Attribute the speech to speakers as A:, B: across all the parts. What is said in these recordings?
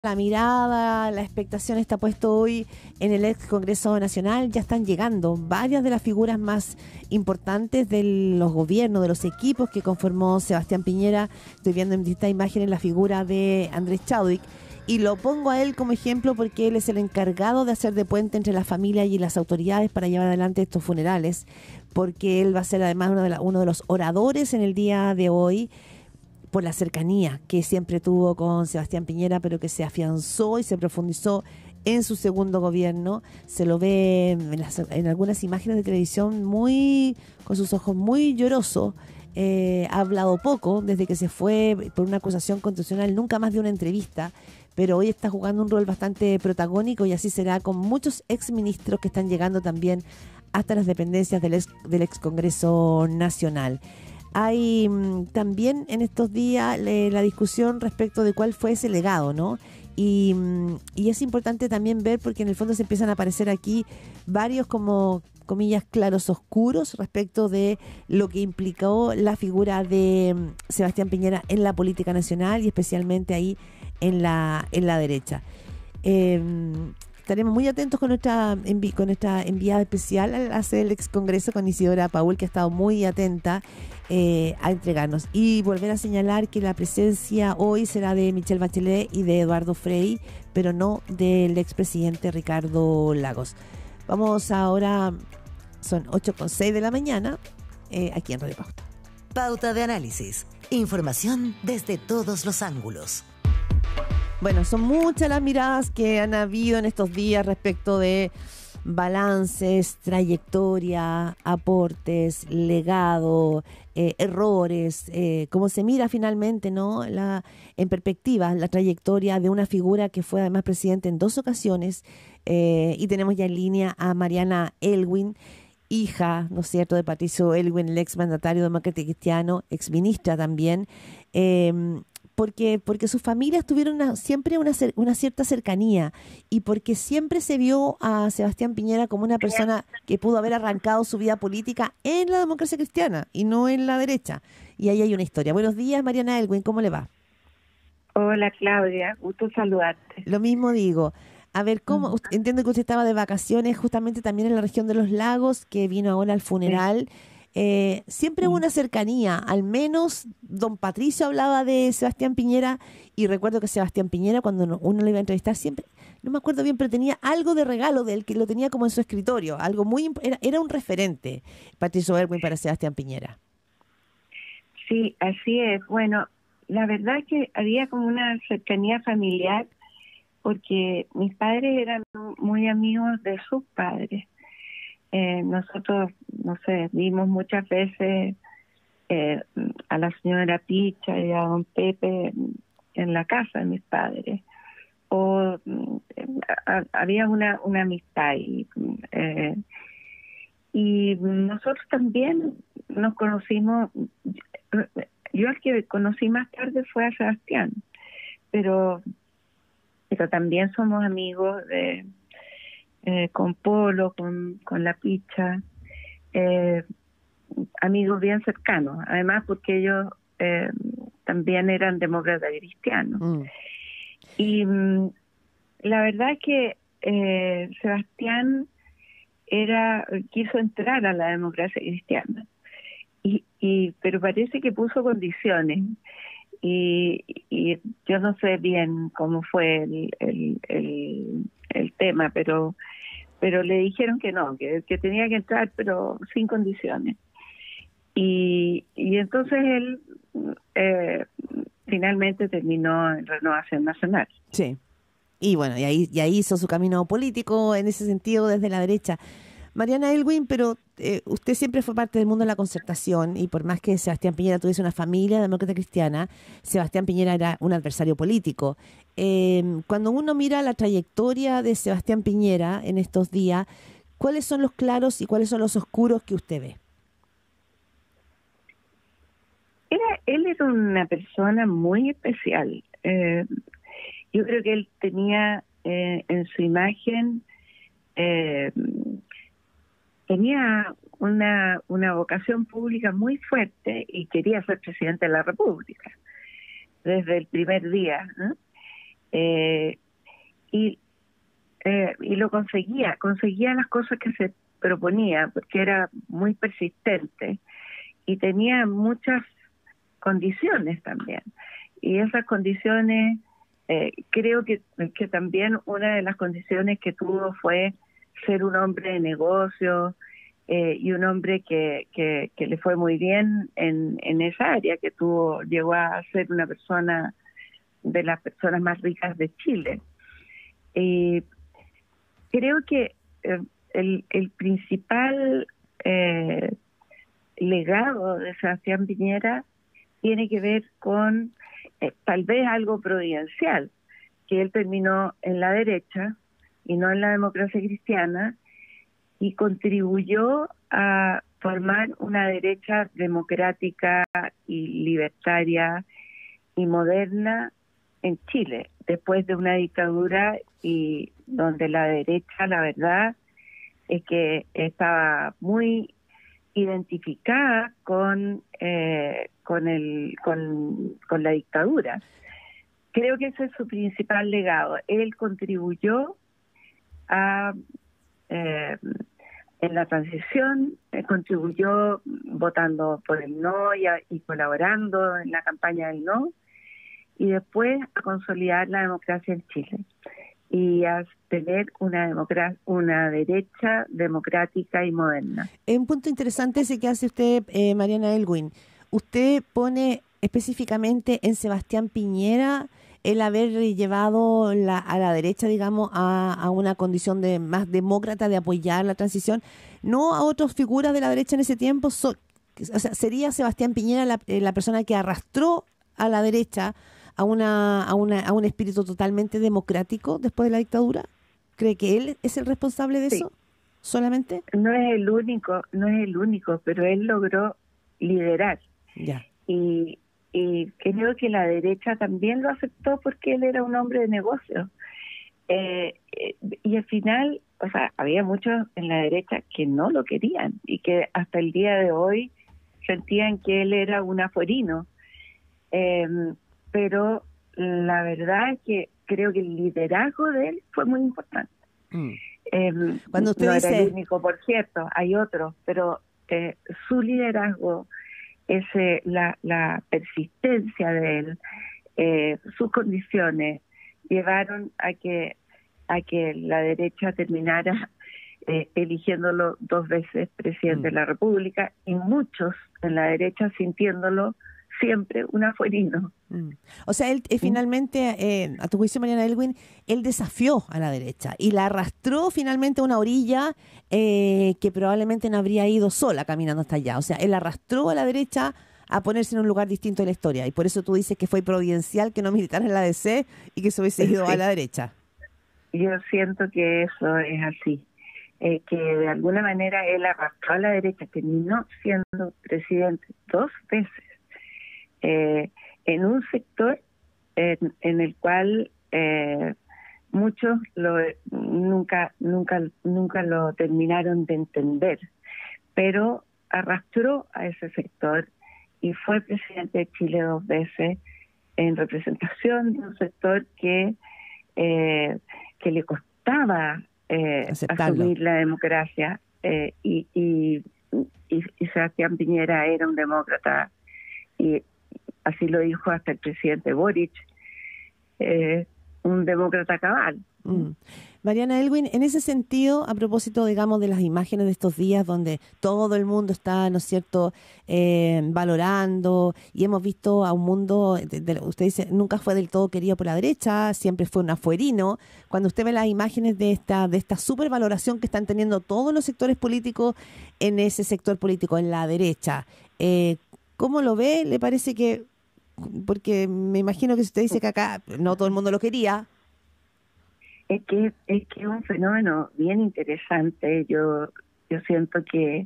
A: La mirada, la expectación está puesto hoy en el ex Congreso Nacional. Ya están llegando varias de las figuras más importantes de los gobiernos, de los equipos que conformó Sebastián Piñera. Estoy viendo en distintas imágenes la figura de Andrés Chadwick y lo pongo a él como ejemplo porque él es el encargado de hacer de puente entre la familia y las autoridades para llevar adelante estos funerales, porque él va a ser además uno de los oradores en el día de hoy, por la cercanía que siempre tuvo con Sebastián Piñera, pero que se afianzó y se profundizó en su segundo gobierno. Se lo ve en algunas imágenes de televisión con sus ojos muy llorosos. Ha hablado poco desde que se fue por una acusación constitucional, nunca más dio una entrevista, pero hoy está jugando un rol bastante protagónico y así será con muchos exministros que están llegando también hasta las dependencias del ex Congreso Nacional. Hay también en estos días la discusión respecto de cuál fue ese legado, ¿no? Y es importante también ver, porque en el fondo se empiezan a aparecer aquí varios, como comillas, claros oscuros respecto de lo que implicó la figura de Sebastián Piñera en la política nacional y especialmente ahí en la derecha. Estaremos muy atentos con nuestra enviada especial a la sede del ex Congreso, con Isidora Paul, que ha estado muy atenta a entregarnos. Y volver a señalar que la presencia hoy será de Michelle Bachelet y de Eduardo Frei, pero no del expresidente Ricardo Lagos. Vamos ahora, son 8:06 de la mañana, aquí en Radio Pauta.
B: Pauta de análisis. Información desde todos los ángulos.
A: Bueno, son muchas las miradas que han habido en estos días respecto de balances, trayectoria, aportes, legado, errores, cómo se mira finalmente, ¿no? En perspectiva, la trayectoria de una figura que fue además presidente en 2 ocasiones, y tenemos ya en línea a Mariana Elwin, hija, ¿no es cierto?, de Patricio Elwin, el ex mandatario demócrata cristiano, ex ministra también, porque sus familias tuvieron siempre una cierta cercanía, y porque siempre se vio a Sebastián Piñera como una persona que pudo haber arrancado su vida política en la democracia cristiana y no en la derecha. Y ahí hay una historia. Buenos días, Mariana Elwin, ¿cómo le va?
C: Hola, Claudia, gusto saludarte.
A: Lo mismo digo. A ver, entiendo que usted estaba de vacaciones justamente también en la región de los lagos, que vino ahora al funeral. Siempre hubo una cercanía, al menos don Patricio hablaba de Sebastián Piñera, y recuerdo que Sebastián Piñera, cuando uno le iba a entrevistar, siempre, no me acuerdo bien, pero tenía algo de regalo de él, que lo tenía como en su escritorio, algo era un referente, Patricio Elwin, para Sebastián Piñera.
C: Sí, así es. Bueno, la verdad es que había como una cercanía familiar, porque mis padres eran muy amigos de sus padres. Nosotros, no sé, vimos muchas veces a la señora Picha y a don Pepe en la casa de mis padres, o había una amistad y nosotros también nos conocimos. Yo el que conocí más tarde fue a Sebastián, pero también somos amigos con Polo, con la Picha, amigos bien cercanos, además porque ellos también eran demócratas cristianos. Y la verdad es que Sebastián quiso entrar a la democracia cristiana, pero parece que puso condiciones. Y yo no sé bien cómo fue el tema, pero le dijeron que no, que tenía que entrar, pero sin condiciones. Y entonces él finalmente terminó en Renovación Nacional.
A: Sí. Y bueno, y ahí hizo su camino político en ese sentido desde la derecha. Mariana Elwin, pero usted siempre fue parte del mundo de la concertación, y por más que Sebastián Piñera tuviese una familia demócrata cristiana, Sebastián Piñera era un adversario político. Cuando uno mira la trayectoria de Sebastián Piñera en estos días, ¿cuáles son los claros y cuáles son los oscuros que usted ve?
C: Él era una persona muy especial. Yo creo que él tenía en su imagen, tenía una vocación pública muy fuerte y quería ser presidente de la República desde el primer día, ¿no? eh, y, y lo conseguía las cosas que se proponía, porque era muy persistente y tenía muchas condiciones también. Y esas condiciones, creo que también una de las condiciones que tuvo fue ser un hombre de negocios, y un hombre que le fue muy bien en esa área, que llegó a ser una persona de las personas más ricas de Chile. Creo que el principal legado de Sebastián Piñera tiene que ver con tal vez algo providencial, que él terminó en la derecha y no en la democracia cristiana, y contribuyó a formar una derecha democrática y libertaria y moderna en Chile, después de una dictadura y donde la derecha, la verdad, es que estaba muy identificada con la dictadura. Creo que ese es su principal legado. Él contribuyó a en la transición, contribuyó votando por el no y colaborando en la campaña del no, y después a consolidar la democracia en Chile y a tener una derecha democrática y moderna.
A: Es un punto interesante ese que hace usted, Mariana Elwin. Usted pone específicamente en Sebastián Piñera el haber llevado a la derecha, digamos, a una condición de más demócrata, de apoyar la transición, no a otras figuras de la derecha en ese tiempo. O sea, ¿sería Sebastián Piñera la persona que arrastró a la derecha a un espíritu totalmente democrático después de la dictadura? ¿Cree que él es el responsable de eso solamente?
C: No es el único, pero él logró liderar.
A: Ya.
C: Y creo que la derecha también lo aceptó porque él era un hombre de negocios. Y al final, o sea, había muchos en la derecha que no lo querían y que hasta el día de hoy sentían que él era un aforino. Pero la verdad es que creo que el liderazgo de él fue muy importante.
A: Cuando usted
C: no
A: dice...
C: era el único, por cierto, hay otros, pero su liderazgo, la persistencia de él, sus condiciones llevaron a que la derecha terminara eligiéndolo 2 veces presidente de la República, y muchos en la derecha sintiéndolo siempre un afuerino.
A: O sea, él finalmente, a tu juicio, Mariana Elwin, él desafió a la derecha y la arrastró finalmente a una orilla que probablemente no habría ido sola caminando hasta allá. O sea, él arrastró a la derecha a ponerse en un lugar distinto de la historia, y por eso tú dices que fue providencial que no militara en la DC y que se hubiese ido a la derecha.
C: Yo siento que eso es así, que de alguna manera él arrastró a la derecha, terminó siendo presidente 2 veces, en un sector en el cual muchos nunca lo terminaron de entender, pero arrastró a ese sector y fue presidente de Chile 2 veces en representación de un sector que le costaba asumir la democracia, y Sebastián Piñera era un demócrata, y así lo dijo hasta el presidente Boric, un demócrata cabal.
A: Mariana Elwin, en ese sentido, a propósito, digamos, de las imágenes de estos días donde todo el mundo está, ¿no es cierto?, valorando, y hemos visto a un mundo, usted dice, nunca fue del todo querido por la derecha, siempre fue un afuerino. Cuando usted ve las imágenes de esta supervaloración que están teniendo todos los sectores políticos en ese sector político, en la derecha, ¿cómo lo ve? ¿Le parece que, porque me imagino que si usted dice que acá no todo el mundo lo quería?
C: Es que es un fenómeno bien interesante. Yo siento que,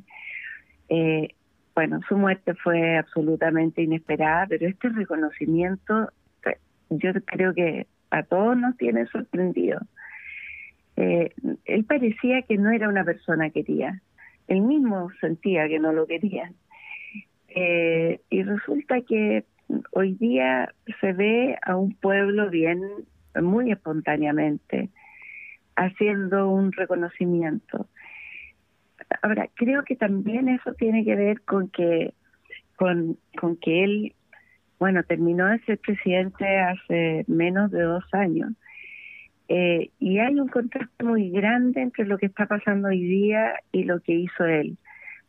C: su muerte fue absolutamente inesperada, pero este reconocimiento, yo creo que a todos nos tiene sorprendido. Él parecía que no era una persona querida. Él mismo sentía que no lo querían. Y resulta que hoy día se ve a un pueblo bien muy espontáneamente, haciendo un reconocimiento. Ahora, creo que también eso tiene que ver con que él, bueno, terminó de ser presidente hace menos de 2 años, y hay un contraste muy grande entre lo que está pasando hoy día y lo que hizo él,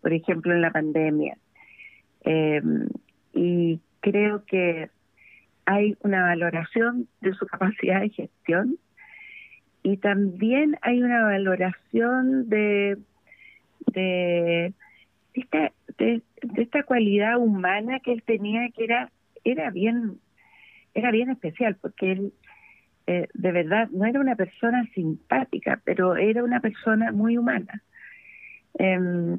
C: por ejemplo, en la pandemia. Y creo que hay una valoración de su capacidad de gestión y también hay una valoración de esta cualidad humana que él tenía, que era bien especial, porque él de verdad no era una persona simpática, pero era una persona muy humana.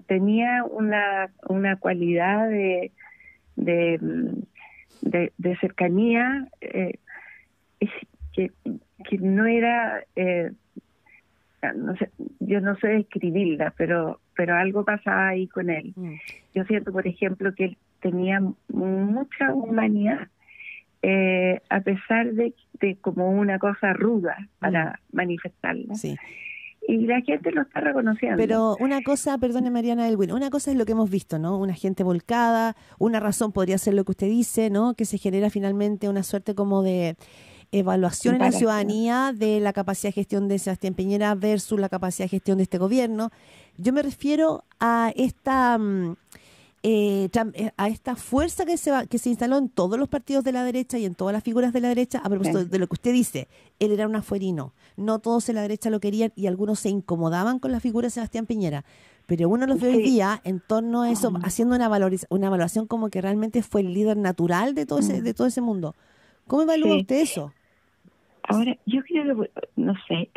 C: Tenía una cualidad de cercanía que no era, no sé, yo no sé describirla, pero algo pasaba ahí con él. Yo siento, por ejemplo, que él tenía mucha humanidad, a pesar de como una cosa ruda para manifestarla.
A: Sí.
C: Y la gente lo está reconociendo.
A: Pero una cosa, perdone Mariana Elwin, una cosa es lo que hemos visto, ¿no? Una gente volcada, una razón podría ser lo que usted dice, ¿no? Que se genera finalmente una suerte como de evaluación en la ciudadanía de la capacidad de gestión de Sebastián Piñera versus la capacidad de gestión de este gobierno. Yo me refiero a esta fuerza que se instaló en todos los partidos de la derecha y en todas las figuras de la derecha, a propósito de lo que usted dice. Él era un afuerino, no todos en la derecha lo querían y algunos se incomodaban con la figura de Sebastián Piñera, pero uno los ve hoy día en torno a eso, haciendo una evaluación como que realmente fue el líder natural de todo ese mundo. ¿Cómo evalúa usted eso?
C: Ahora, yo creo que, no sé,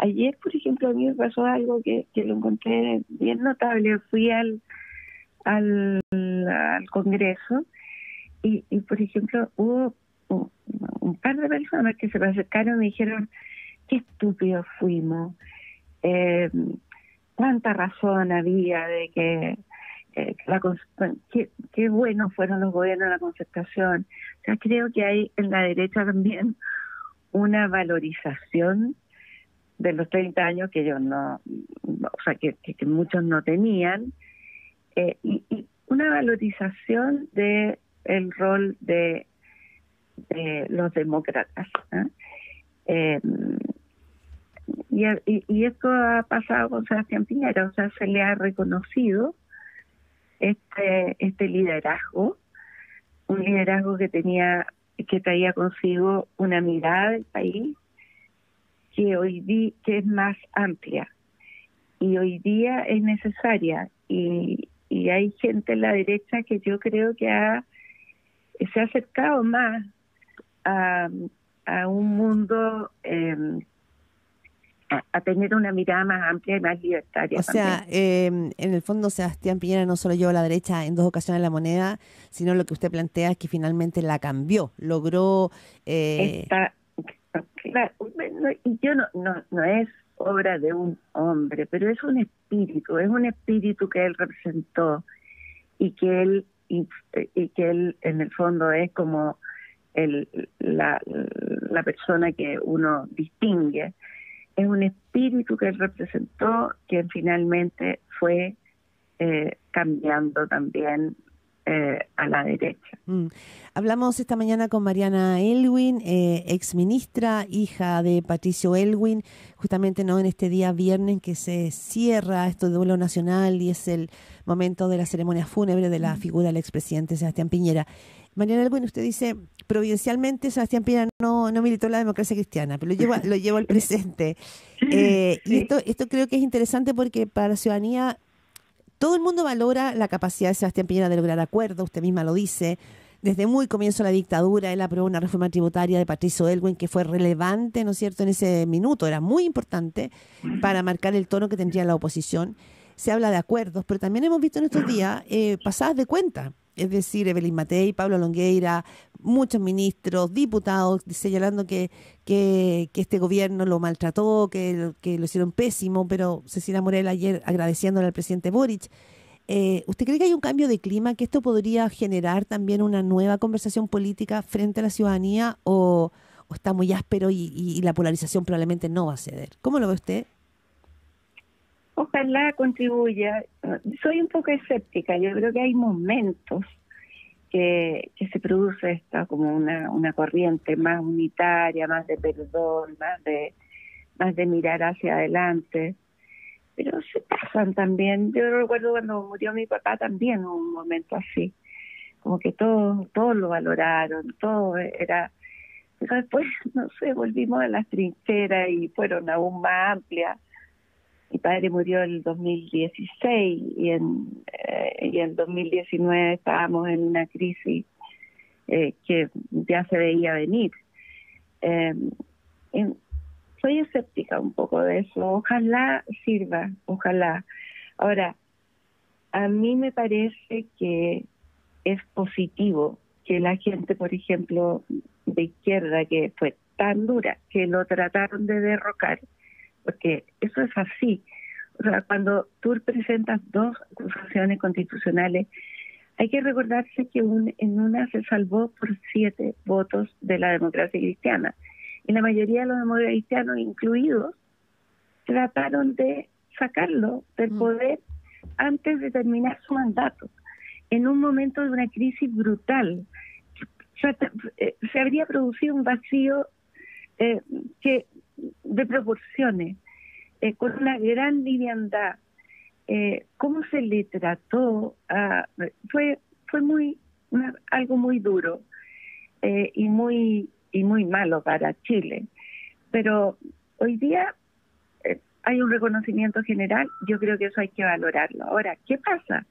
C: ayer, por ejemplo, a mí me pasó algo que lo encontré bien notable. Fui al Congreso y por ejemplo, hubo un par de personas que se me acercaron y me dijeron: qué estúpidos fuimos, cuánta razón había de que qué buenos fueron los gobiernos de la concertación. O sea, creo que hay en la derecha también una valorización de los 30 años que ellos no, o sea, que muchos no tenían, y una valorización de el rol de los demócratas, ¿eh? Y esto ha pasado con Sebastián Piñera, o sea, se le ha reconocido este liderazgo, un liderazgo que traía consigo una mirada del país que es más amplia y hoy día es necesaria, y hay gente en la derecha que yo creo que se ha acercado más a un mundo, a tener una mirada más amplia y más libertaria.
A: O sea, en el fondo Sebastián Piñera no solo llevó a la derecha en 2 ocasiones la moneda, sino lo que usted plantea es que finalmente la cambió, logró...
C: Claro, y yo no es obra de un hombre, pero es un espíritu que él representó y que él en el fondo es como la persona que uno distingue. Es un espíritu que él representó, que finalmente fue cambiando también a la derecha.
A: Hablamos esta mañana con Mariana Elwin, ex ministra, hija de Patricio Elwin, justamente no en este día viernes que se cierra esto de duelo nacional y es el momento de la ceremonia fúnebre de la figura del expresidente Sebastián Piñera. Mariana Elwin, usted dice, providencialmente Sebastián Piñera no militó en la democracia cristiana, pero lo llevo al presente. Y esto creo que es interesante porque para la ciudadanía todo el mundo valora la capacidad de Sebastián Piñera de lograr acuerdos, usted misma lo dice. Desde muy comienzo de la dictadura, él aprobó una reforma tributaria de Patricio Elwin que fue relevante, ¿no es cierto?, en ese minuto, era muy importante para marcar el tono que tendría la oposición. Se habla de acuerdos, pero también hemos visto en estos días pasadas de cuenta, es decir, Evelyn Matei, Pablo Longueira, muchos ministros, diputados, señalando que este gobierno lo maltrató, que lo hicieron pésimo, pero Cecilia Morel ayer agradeciéndole al presidente Boric. ¿Usted cree que hay un cambio de clima, que esto podría generar también una nueva conversación política frente a la ciudadanía o o está muy áspero y la polarización probablemente no va a ceder. ¿Cómo lo ve usted?
C: Ojalá contribuya. Soy un poco escéptica. Yo creo que hay momentos que se produce esta como una corriente más unitaria, más de perdón, más de mirar hacia adelante. Pero se pasan también. Yo recuerdo cuando murió mi papá también hubo un momento así. Como que todos lo valoraron, todo era... Pero después, no sé, volvimos a las trincheras y fueron aún más amplias. Mi padre murió en el 2016 y en 2019 estábamos en una crisis que ya se veía venir. Soy escéptica un poco de eso. Ojalá sirva, ojalá. Ahora, a mí me parece que es positivo que la gente, por ejemplo, de izquierda, que fue tan dura, que lo trataron de derrocar, porque eso es así. O sea, cuando tú presentas dos acusaciones constitucionales, hay que recordarse que en una se salvó por 7 votos de la democracia cristiana. Y la mayoría de los demócratas cristianos, incluidos, trataron de sacarlo del poder antes de terminar su mandato, en un momento de una crisis brutal. Se habría producido un vacío de proporciones, con una gran liviandad. Cómo se le trató fue algo muy duro y muy malo para Chile. Pero hoy día hay un reconocimiento general. Yo creo que eso hay que valorarlo. Ahora, ¿qué pasa?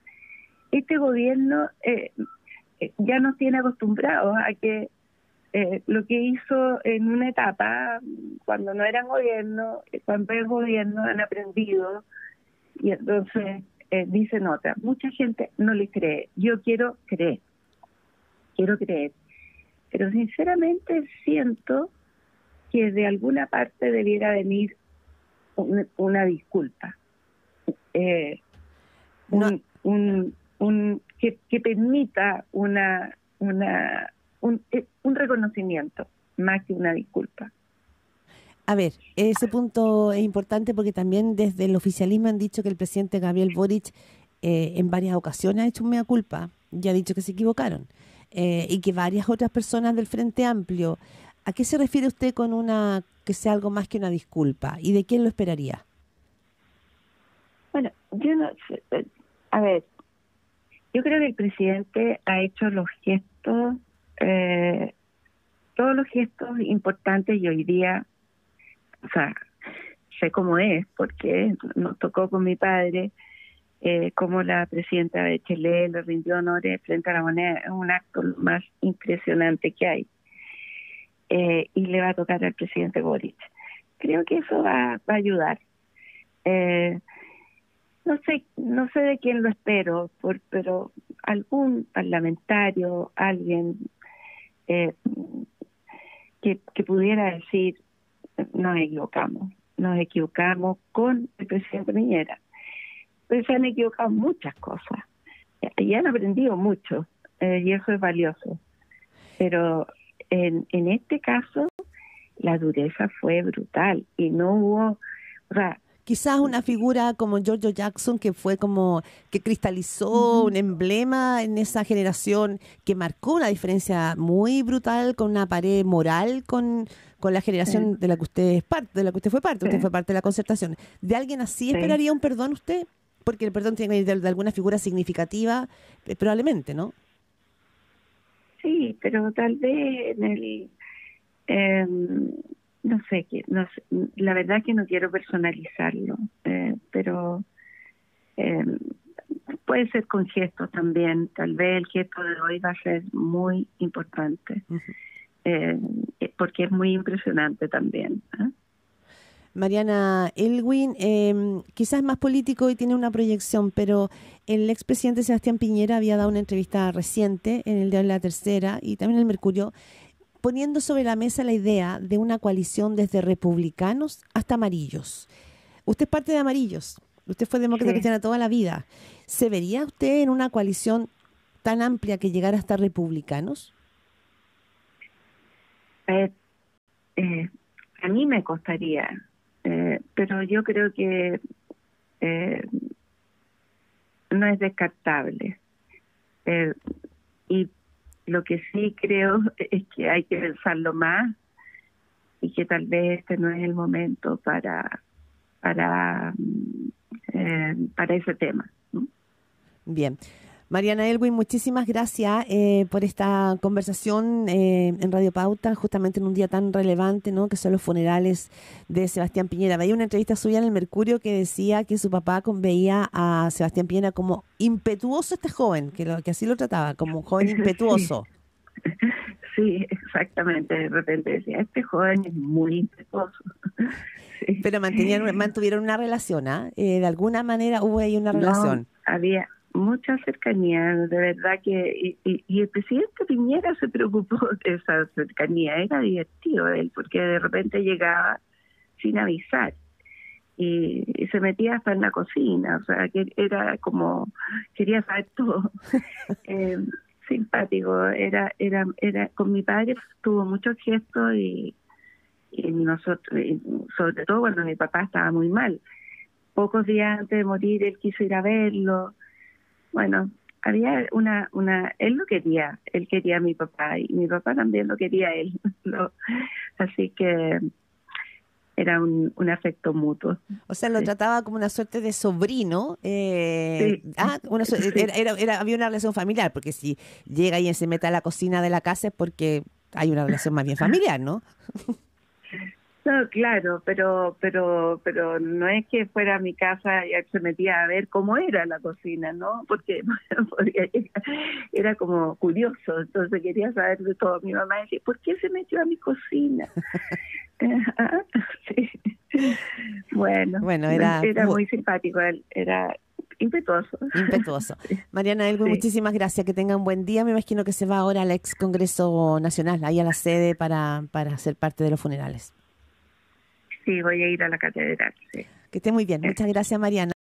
C: Este gobierno ya nos tiene acostumbrados a que lo que hizo en una etapa, cuando no eran gobierno, cuando es gobierno, han aprendido, y entonces dicen otra. Mucha gente no le cree. Yo quiero creer, pero sinceramente siento que de alguna parte debiera venir una disculpa, que permita un reconocimiento más que una disculpa.
A: A ver, ese punto es importante porque también desde el oficialismo han dicho que el presidente Gabriel Boric en varias ocasiones ha hecho un mea culpa y ha dicho que se equivocaron, y que varias otras personas del Frente Amplio. ¿A qué se refiere usted con que sea algo más que una disculpa? ¿Y de quién lo esperaría?
C: Bueno, yo no sé. A ver, yo creo que el presidente ha hecho los gestos, todos los gestos importantes, y hoy día, o sea, sé cómo es, porque nos tocó con mi padre, como la presidenta de Chile le rindió honores frente a la moneda. Es un acto más impresionante que hay. Y le va a tocar al presidente Boric. Creo que eso va a ayudar. No sé de quién lo espero, pero algún parlamentario, alguien que pudiera decir: nos equivocamos con el presidente Piñera. Pero se han equivocado muchas cosas y han aprendido mucho, y eso es valioso. Pero en este caso la dureza fue brutal y no hubo... O sea,
A: quizás una figura como Giorgio Jackson, que fue como que cristalizó un emblema en esa generación, que marcó una diferencia muy brutal, con una pared moral con la generación de la que usted es parte, de la que usted fue parte. Usted fue parte de la Concertación. ¿De alguien así esperaría un perdón usted? Porque el perdón tiene que ir de alguna figura significativa, probablemente, ¿no?
C: Sí, pero tal vez no sé, la verdad que no quiero personalizarlo, pero puede ser con gestos también. Tal vez el gesto de hoy va a ser muy importante, porque es muy impresionante también.
A: Mariana Elwin, quizás es más político y tiene una proyección, pero el expresidente Sebastián Piñera había dado una entrevista reciente en el diario La Tercera y también en el Mercurio, poniendo sobre la mesa la idea de una coalición desde republicanos hasta amarillos. Usted es parte de amarillos, usted fue demócrata cristiana toda la vida. ¿Se vería usted en una coalición tan amplia que llegara hasta republicanos?
C: a mí me costaría, pero yo creo que no es descartable. Y lo que sí creo es que hay que pensarlo más y que tal vez este no es el momento para ese tema, ¿no?
A: Bien. Mariana Elwin, muchísimas gracias por esta conversación en Radio Pauta, justamente en un día tan relevante, ¿no?, que son los funerales de Sebastián Piñera. Veía una entrevista suya en el Mercurio que decía que su papá veía a Sebastián Piñera como impetuoso este joven, que así lo trataba, como un joven impetuoso.
C: Sí, exactamente. De repente decía, este joven es muy impetuoso. Sí.
A: Pero mantuvieron una relación, ¿ah? De alguna manera hubo ahí una relación.
C: Había mucha cercanía, de verdad que, y el presidente Piñera se preocupó de esa cercanía, era divertido él, porque de repente llegaba sin avisar y se metía hasta en la cocina, o sea, que era como, quería saber todo. Simpático, era con mi padre tuvo muchos gestos y nosotros, sobre todo cuando mi papá estaba muy mal, pocos días antes de morir él quiso ir a verlo. Bueno, había él quería a mi papá y mi papá también lo quería a él. Así que era un afecto mutuo.
A: O sea, lo trataba como una suerte de sobrino.
C: Sí.
A: Había una relación familiar, porque si llega y se mete a la cocina de la casa es porque hay una relación más bien familiar, ¿no?
C: No, claro, pero no es que fuera a mi casa y él se metía a ver cómo era la cocina, ¿no? Porque era como curioso, entonces quería saber de todo. Mi mamá decía, ¿por qué se metió a mi cocina? Sí. Bueno, era muy simpático, él era impetuoso.
A: Sí. Mariana Elwin, muchísimas gracias, que tenga un buen día. Me imagino que se va ahora al ex Congreso Nacional, ahí a la sede para ser parte de los funerales.
C: Sí, voy a ir a la catedral, sí.
A: Que esté muy bien. Muchas gracias, Mariana.